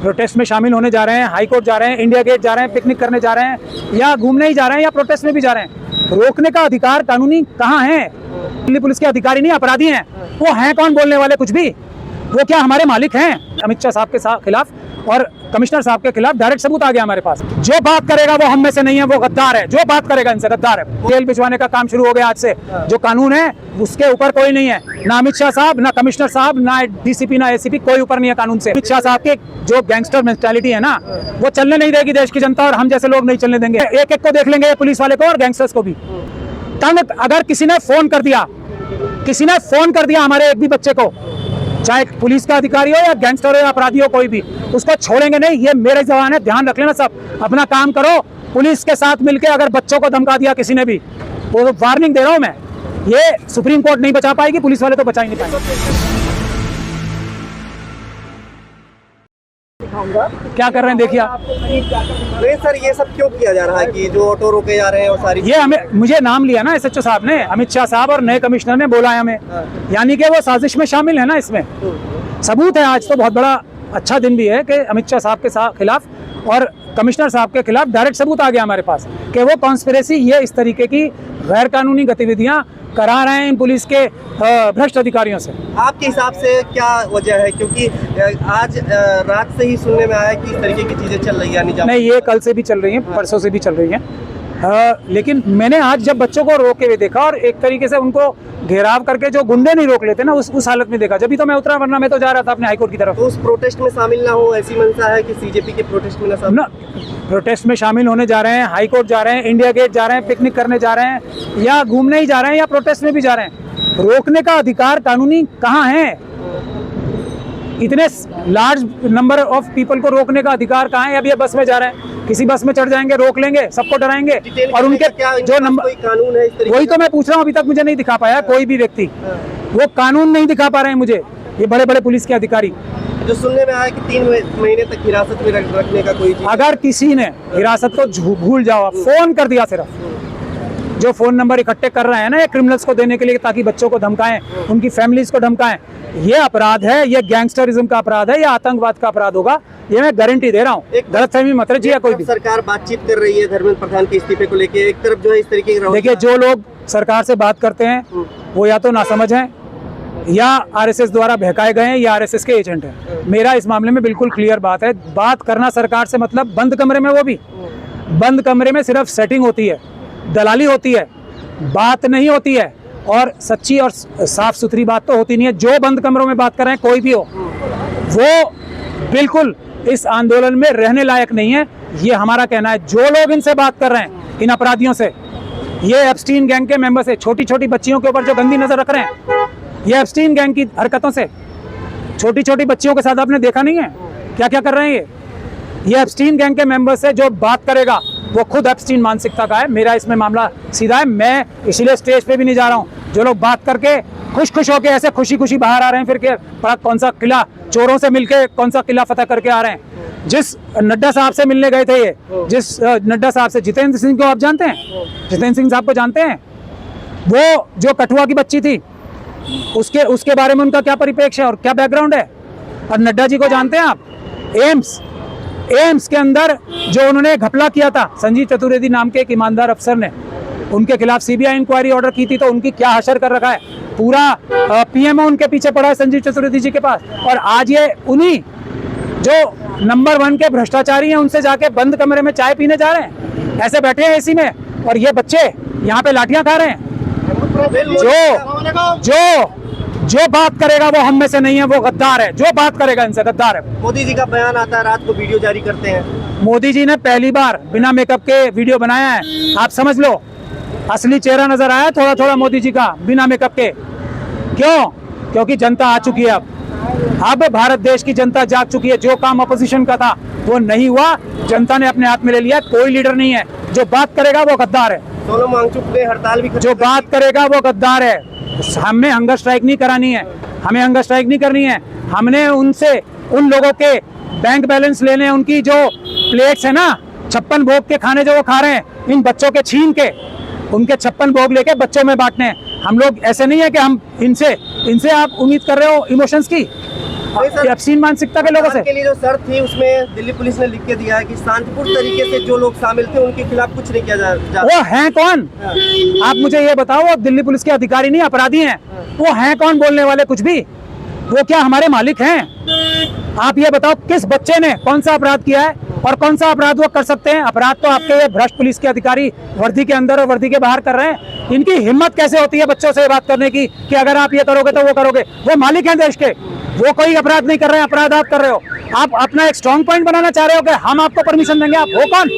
Protest में शामिल होने जा रहे हैं, हाई कोर्ट जा रहे हैं, इंडिया गेट जा रहे हैं, पिकनिक करने जा रहे हैं, या घूमने ही जा रहे हैं, या प्रोटेस्ट में भी जा रहे हैं, रोकने का अधिकार कानूनी कहाँ है? दिल्ली पुलिस के अधिकारी नहीं, अपराधी हैं। वो हैं कौन बोलने वाले कुछ भी? वो क्या हमारे मालिक हैं? अमित शाह साहब के खिलाफ और कमिश्नर साहब के खिलाफ डायरेक्ट सबूत आ गया हमारे पास। जो बात करेगा वो हम में से नहीं है, वो गद्दार है। जो बात करेगा इनसे गद्दार है। जेल भिजवाने का काम शुरू हो गया आज से। जो कानून है उसके ऊपर कोई नहीं है, ना अमित शाह साहब, ना कमिश्नर साहब, ना डीसीपी, ना एसीपी, कोई ऊपर नहीं है कानून से। अमित शाह साहब के जो गैंगस्टर मेंटालिटी है ना, वो चलने नहीं देगी देश की जनता, और हम जैसे लोग नहीं चलने देंगे। एक एक को देख लेंगे, पुलिस वाले को और गैंगस्टर्स को भी। तंग अगर किसी ने फोन कर दिया हमारे एक भी बच्चे को, चाहे पुलिस का अधिकारी हो या गैंगस्टर हो या अपराधी हो, कोई भी, उसको छोड़ेंगे नहीं। ये मेरे जवान है, ध्यान रख लेना सब। अपना काम करो। पुलिस के साथ मिलके अगर बच्चों को धमका दिया किसी ने भी, वो वार्निंग दे रहा हूं मैं। ये सुप्रीम कोर्ट नहीं बचा पाएगी, पुलिस वाले तो बचा ही नहीं पाएंगे। क्या कर रहे हैं देखिए आप। नहीं सर, ये सब क्यों किया जा रहा है कि जो ऑटो रोके जा रहे हैं वो सारी? ये मुझे नाम लिया ना एसएचओ साहब ने, अमित शाह साहब और नए कमिश्नर ने बोला है हमें, यानी कि वो साजिश में शामिल है ना। इसमें सबूत है। आज तो बहुत बड़ा अच्छा दिन भी है कि अमित शाह साहब के खिलाफ और कमिश्नर साहब के खिलाफ डायरेक्ट सबूत आ गया हमारे पास कि वो कॉन्स्पिरेसी, ये इस तरीके की गैर कानूनी गतिविधियां करा रहे हैं इन पुलिस के भ्रष्ट अधिकारियों से। आपके हिसाब से क्या वजह है? क्योंकि आज रात से ही सुनने में आया कि इस तरीके की चीजें चल रही है। नहीं, ये कल से भी चल रही हैं, परसों से भी चल रही हैं। लेकिन मैंने आज जब बच्चों को रोके हुए देखा और एक तरीके से उनको घेराव करके जो गुंडे नहीं रोक लेते ना, उस हालत में देखा, जब भी तो मैं उतरा, वरना मैं तो जा रहा था अपने हाईकोर्ट की तरफ। तो उस प्रोटेस्ट में शामिल ना हो, ऐसी मंशा है कि सीजेपी के प्रोटेस्ट में ना प्रोटेस्ट में शामिल होने जा रहे हैं, हाईकोर्ट जा रहे हैं, इंडिया गेट जा रहे हैं, पिकनिक करने जा रहे हैं, या घूमने ही जा रहे हैं, या प्रोटेस्ट में भी जा रहे हैं, रोकने का अधिकार कानूनी कहाँ है? इतने लार्ज नंबर ऑफ पीपल को रोकने का अधिकार कहाँ है? अब ये बस में जा रहे हैं, किसी बस में चढ़ जाएंगे, रोक लेंगे, सबको डराएंगे, और उनके जो नंबर कानून है, वही तो मैं पूछ रहा हूँ। अभी तक मुझे नहीं दिखा पाया कोई भी व्यक्ति, वो कानून नहीं दिखा पा रहे हैं मुझे, ये बड़े बड़े पुलिस के अधिकारी। जो सुनने में आया कि 3 महीने तक हिरासत में रखने का कोई, अगर किसी ने हिरासत को भूल जाओ, फोन कर दिया, सिर्फ जो फोन नंबर इकट्ठे कर रहे हैं ना ये क्रिमिनल्स को देने के लिए, ताकि बच्चों को धमकाएं, उनकी फैमिलीज को धमकाएं, ये अपराध है, ये गैंगस्टरिज्म का अपराध है, ये आतंकवाद का अपराध होगा, ये मैं गारंटी दे रहा हूँ। गलतफहमी मत रखिए कोई भी। सरकार बातचीत कर रही है धर्मेंद्र प्रधान के इस्तीफे को लेके, एक तरफ जो है इस तरीके की। देखिए, जो लोग सरकार से बात करते हैं वो या तो नासमझ हैं, या आरएसएस द्वारा बहकाए गए हैं, या आरएसएस के एजेंट हैं। मेरा इस मामले में बिल्कुल क्लियर बात है। बात करना सरकार से मतलब बंद कमरे में, वो भी बंद कमरे में सिर्फ सेटिंग होती है, दलाली होती है, बात नहीं होती है, और सच्ची और साफ सुथरी बात तो होती नहीं है। जो बंद कमरों में बात कर रहे हैं, कोई भी हो, वो बिल्कुल इस आंदोलन में रहने लायक नहीं है, ये हमारा कहना है। जो लोग इनसे बात कर रहे हैं, इन अपराधियों से, ये एप्स्टीन गैंग के मेंबर से, छोटी छोटी बच्चियों के ऊपर जो गंदी नजर रख रहे हैं, ये एप्स्टीन गैंग की हरकतों से, छोटी छोटी बच्चियों के साथ आपने देखा नहीं है क्या क्या कर रहे हैं ये एप्स्टीन गैंग के मेंबर से जो बात करेगा वो खुद एप्स्टीन मानसिकता का है। मेरा इसमें मामला सीधा है, मैं इसीलिए स्टेज पे भी नहीं जा रहा हूँ। जो लोग बात करके खुश होके ऐसे खुशी बाहर आ रहे हैं, फिर के कौन सा किला, चोरों से मिलके कौन सा किला फतह करके आ रहे हैं। जिस नड्डा साहब से मिलने गए थे, ये जिस नड्डा साहब से, जितेंद्र सिंह को आप जानते हैं? जितेंद्र सिंह साहब को जानते हैं? वो जो कठुआ की बच्ची थी, उसके बारे में उनका क्या परिप्रेक्ष्य है और क्या बैकग्राउंड है? और नड्डा जी को जानते हैं आप? एम्स के अंदर जो उन्होंने घपला किया था, संजीव चतुर्वेदी नाम के एक ईमानदार अफसर ने, उनके खिलाफ सीबीआई इंक्वायरी ऑर्डर की थी, तो उनकी क्या हशर कर रखा है। पूरा पीएमओ उनके पीछे पड़ा है, संजीव चतुर्वेदी जी के पास। और आज ये उन्हीं जो नंबर 1 के भ्रष्टाचारी हैं, उनसे जाके बंद कमरे में चाय पीने जा रहे हैं, ऐसे बैठे हैं एसी में, और ये बच्चे यहाँ पे लाठियां खा रहे हैं। जो बात करेगा वो हम में से नहीं है, वो गद्दार है। जो बात करेगा इनसे गद्दार है। मोदी जी का बयान आता है, रात को वीडियो जारी करते हैं। मोदी जी ने पहली बार बिना मेकअप के वीडियो बनाया है, आप समझ लो। असली चेहरा नजर आया थोड़ा थोड़ा मोदी जी का बिना मेकअप के। क्यों? क्योंकि जनता आ चुकी है। अब भारत देश की जनता जाग चुकी है। जो काम अपोजिशन का था वो नहीं हुआ, जनता ने अपने हाथ में ले लिया। कोई लीडर नहीं है, जो बात करेगा वो गद्दार है। सोनम वांगचुक ने हड़ताल भी, जो बात करेगा वो गद्दार है। हमें हंगर स्ट्राइक नहीं करानी है, हमें हंगर स्ट्राइक नहीं करनी है। हमने उनसे, उन लोगों के बैंक बैलेंस लेने, उनकी जो प्लेट्स है ना 56 भोग के खाने जो वो खा रहे हैं, इन बच्चों के छीन के उनके 56 भोग लेके बच्चों में बांटने हैं। हम लोग ऐसे नहीं है कि हम इनसे आप उम्मीद कर रहे हो इमोशंस की। सर, ऑब्सीन मानसिकता के लोगों से। के लिए जो शर्त थी उसमें दिल्ली पुलिस ने लिख के दिया है कि शांतिपूर्ण तरीके से जो लोग शामिल थे उनके खिलाफ कुछ नहीं किया जा वो हैं कौन? आप मुझे ये बताओ, वो दिल्ली पुलिस के अधिकारी नहीं, अपराधी हैं। वो हैं कौन बोलने वाले कुछ भी? वो क्या हमारे मालिक हैं? आप ये बताओ, किस बच्चे ने कौन सा अपराध किया है और कौन सा अपराध वो कर सकते हैं? अपराध तो आपके ये भ्रष्ट पुलिस के अधिकारी वर्दी के अंदर और वर्दी के बाहर कर रहे हैं। इनकी हिम्मत कैसे होती है बच्चों से बात करने की कि अगर आप ये करोगे तो वो करोगे? वो मालिक हैं देश के, वो कोई अपराध नहीं कर रहे हैं, अपराध आप कर रहे हो। आप अपना एक स्ट्रॉन्ग पॉइंट बनाना चाह रहे हो कि हम आपको परमिशन देंगे। आप हो कौन?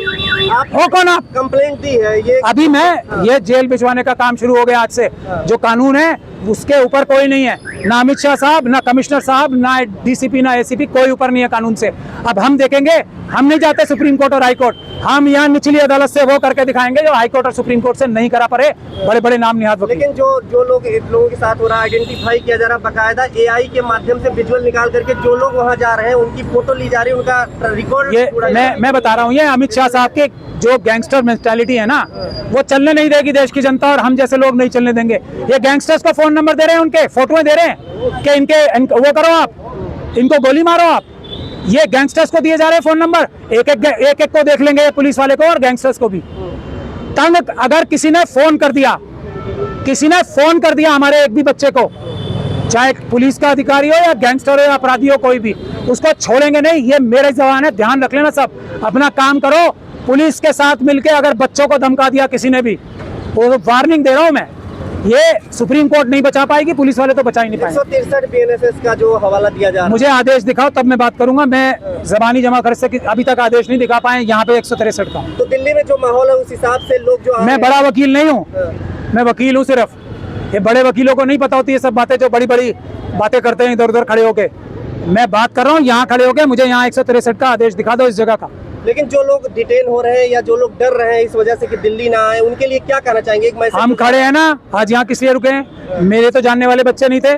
हो कौन आप? कंप्लेंट दी है ये अभी मैं ये जेल भिजवाने का काम शुरू हो गया आज से। जो कानून है उसके ऊपर कोई नहीं है, ना अमित शाह साहब, ना कमिश्नर साहब, ना डीसीपी, ना एसीपी, कोई ऊपर नहीं है कानून से। अब हम देखेंगे, हम नहीं जाते सुप्रीम कोर्ट और हाई कोर्ट, हम यहाँ निचली अदालत से वो करके दिखाएंगे जो हाई कोर्ट और सुप्रीम कोर्ट से नहीं करा पारे बड़े बड़े नाम निहाद वकील। लेकिन जो लोगों के साथ हो रहा है, आइडेंटिफाई किया जा रहा है, बकायदा एआई के माध्यम से विजुअल निकाल करके जो लोग वहां जा रहे हैं उनकी फोटो ली जा रही है, उनका रिकॉर्ड। ये मैं बता रहा हूँ, ये अमित शाह साहब के जो गैंगस्टर मेंटालिटी है ना, वो चलने नहीं देगी देश की जनता, और हम जैसे लोग नहीं चलने देंगे। ये गैंगस्टर्स को फोन नंबर दे रहे हैं, उनके फोटोएं दे रहे हैं कि इनके वो करो, आप इनको गोली मारो। आप ये गैंगस्टर्स को दिए जा रहे हैं फोन नंबर, एक एक को देख लेंगे, पुलिस वाले को और गैंगस्टर्स को भी। तंग अगर किसी ने फोन कर दिया हमारे एक भी बच्चे को, चाहे पुलिस का अधिकारी हो या गैंगस्टर हो या अपराधी हो, कोई भी, उसको छोड़ेंगे नहीं। ये मेरे जवान है, ध्यान रख लेना सब, अपना काम करो। पुलिस के साथ मिलके अगर बच्चों को धमका दिया किसी ने भी, वो वार्निंग दे रहा हूं मैं, ये सुप्रीम कोर्ट नहीं बचा पाएगी, पुलिस वाले तो बचा ही नहीं पाएंगे। 163 बीएनएसएस का जो हवाला दिया जा रहा है, मुझे आदेश दिखाओ तब मैं बात करूंगा। मैं जबानी जमा कर से अभी तक आदेश नहीं दिखा पाए यहाँ पे 163 का। तो दिल्ली में जो माहौल है उस हिसाब से लोग जो मैं बड़ा वकील नहीं हूँ, मैं वकील हूँ सिर्फ। ये बड़े वकीलों को नहीं पता होती ये सब बातें, जो बड़ी बड़ी बातें करते हैं इधर उधर खड़े होके। मैं बात कर रहा हूँ यहाँ खड़े होके, मुझे यहाँ 163 का आदेश दिखा दो इस जगह का। लेकिन जो लोग डिटेन हो रहे हैं या जो लोग डर रहे हैं इस वजह से कि दिल्ली ना आए, उनके लिए क्या कहना चाहेंगे? एक मैसेज हम खड़े हैं ना आज यहाँ, किस लिए रुके हैं? मेरे तो जानने वाले बच्चे नहीं थे।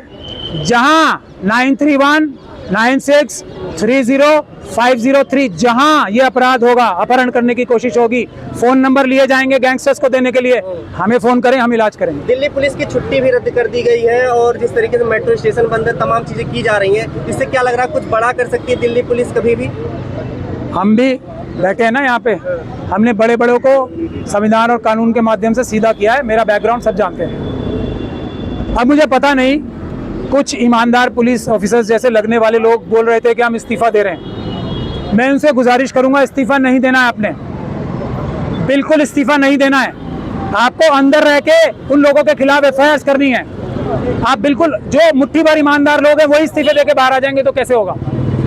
जहाँ 93196300503 जहाँ ये अपराध होगा, अपहरण करने की कोशिश होगी, फोन नंबर लिए जाएंगे गैंगस्टर्स को देने के लिए, हमें फोन करें, हम इलाज करेंगे। दिल्ली पुलिस की छुट्टी भी रद्द कर दी गई है और जिस तरीके से मेट्रो स्टेशन बंद है, तमाम चीजें की जा रही हैं, इससे क्या लग रहा है कुछ बड़ा कर सकती है दिल्ली पुलिस कभी भी? हम भी बैठे हैं ना यहाँ पे, हमने बड़े बड़ों को संविधान और कानून के माध्यम से सीधा किया है। मेरा बैकग्राउंड सब जानते हैं। अब मुझे पता नहीं, कुछ ईमानदार पुलिस ऑफिसर्स जैसे लगने वाले लोग बोल रहे थे कि हम इस्तीफा दे रहे हैं। मैं उनसे गुजारिश करूंगा, इस्तीफा नहीं देना है आपने, बिल्कुल इस्तीफा नहीं देना है। आपको अंदर रह के उन लोगों के खिलाफ एफआईआर करनी है। आप बिल्कुल, जो मुट्ठी भर ईमानदार लोग हैं वही इस्तीफे देके बाहर आ जाएंगे तो कैसे होगा?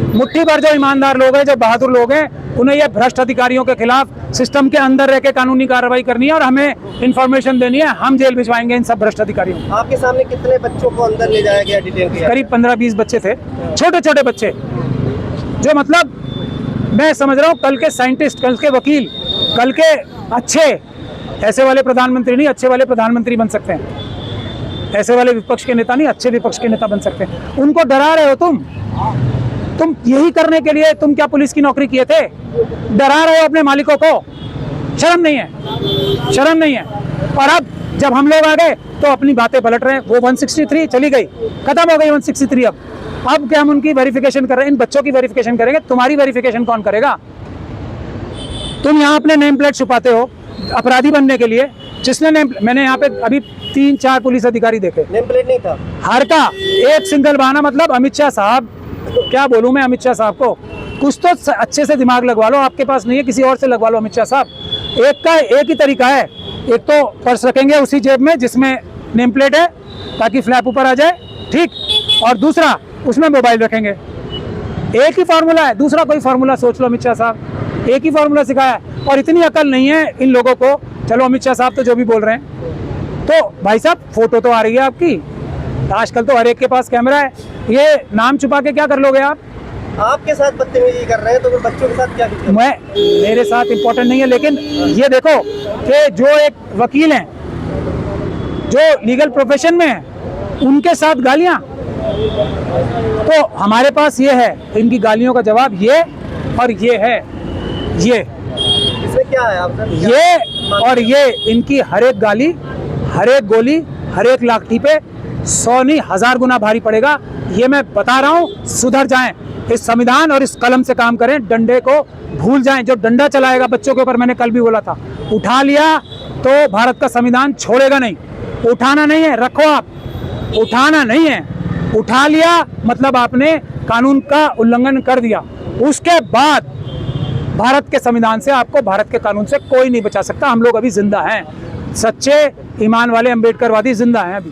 मुट्ठी भर जो ईमानदार लोग हैं, जो बहादुर लोग हैं, उन्हें ये भ्रष्ट अधिकारियों के खिलाफ सिस्टम के अंदर रह के कानूनी कार्रवाई करनी है और हमें इन्फॉर्मेशन देनी है। हम जेल भिजवाएंगे इन सब भ्रष्ट अधिकारियों को। आपके सामने कितने बच्चों को अंदर ले जाया गया, डिटेन किया? करीब 15-20 बच्चे थे, छोटे छोटे बच्चे, जो मतलब मैं समझ रहा हूँ कल के साइंटिस्ट, कल के वकील, कल के अच्छे, ऐसे वाले प्रधानमंत्री नहीं, अच्छे वाले प्रधानमंत्री बन सकते हैं। ऐसे वाले विपक्ष के नेता नहीं, अच्छे विपक्ष के नेता बन सकते हैं। उनको डरा रहे हो तुम यही करने के लिए तुम क्या पुलिस की नौकरी किए थे? डरा रहे हो अपने मालिकों को, शर्म नहीं है, शर्म नहीं है। और अब जब हम लोग आ गए तो अपनी बातें पलट रहे हैं। वो 163 चली गई, खत्म हो गई 163। अब क्या हम उनकी वेरिफिकेशन कर रहे हैं? इन बच्चों की वेरिफिकेशन करेंगे, तुम्हारी वेरिफिकेशन कौन करेगा? तुम यहाँ अपने नेम प्लेट छुपाते हो अपराधी बनने के लिए। जिसने मैंने यहाँ पे अभी 3-4 पुलिस अधिकारी देखे, नेम प्लेट नहीं था, हर का एक सिंगल बहाना। मतलब अमित शाह साहब, क्या बोलूं मैं अमित शाह साहब को, कुछ तो अच्छे से दिमाग लगवा लो, आपके पास नहीं है, किसी और से लगवा लो। अमित शाह साहब, एक ही तरीका है, एक तो पर्स रखेंगे उसी जेब में जिसमें नेम प्लेट है ताकि फ्लैप ऊपर आ जाए, ठीक, और दूसरा उसमें मोबाइल रखेंगे। एक ही फार्मूला है, दूसरा कोई फार्मूला सोच लो अमित शाह साहब, एक ही फार्मूला सिखाया है। और इतनी अकल नहीं है इन लोगों को। चलो अमित शाह साहब तो जो भी बोल रहे हैं, तो भाई साहब फोटो तो आ रही है आपकी, आजकल तो हर एक के पास कैमरा है, ये नाम छुपा के क्या कर लोगे आप? आपके साथ बदतमीजी कर रहे हैं तो फिर बच्चों के साथ क्या कीजिए? मेरे साथ इम्पोर्टेंट नहीं है, लेकिन ये देखो कि जो एक वकील हैं, जो लीगल प्रोफेशन में है, उनके साथ गालियां, तो हमारे पास ये है, इनकी गालियों का जवाब ये और ये है। ये इसमें क्या है आप सर? ये और ये, इनकी हर एक गाली, हर एक गोली, हर एक लाठी पे 100 नहीं 1000 गुना भारी पड़ेगा ये मैं बता रहा हूँ, सुधर जाएं, इस संविधान और इस कलम से काम करें, डंडे को भूल जाएं। जो डंडा चलाएगा बच्चों के ऊपर, मैंने कल भी बोला था, उठा लिया तो भारत का संविधान छोड़ेगा नहीं। उठाना नहीं है, रखो आप, उठाना नहीं है। उठा लिया मतलब आपने कानून का उल्लंघन कर दिया। उसके बाद भारत के संविधान से आपको, भारत के कानून से कोई नहीं बचा सकता। हम लोग अभी जिंदा हैं, सच्चे ईमान वाले अम्बेडकरवादी जिंदा हैं अभी।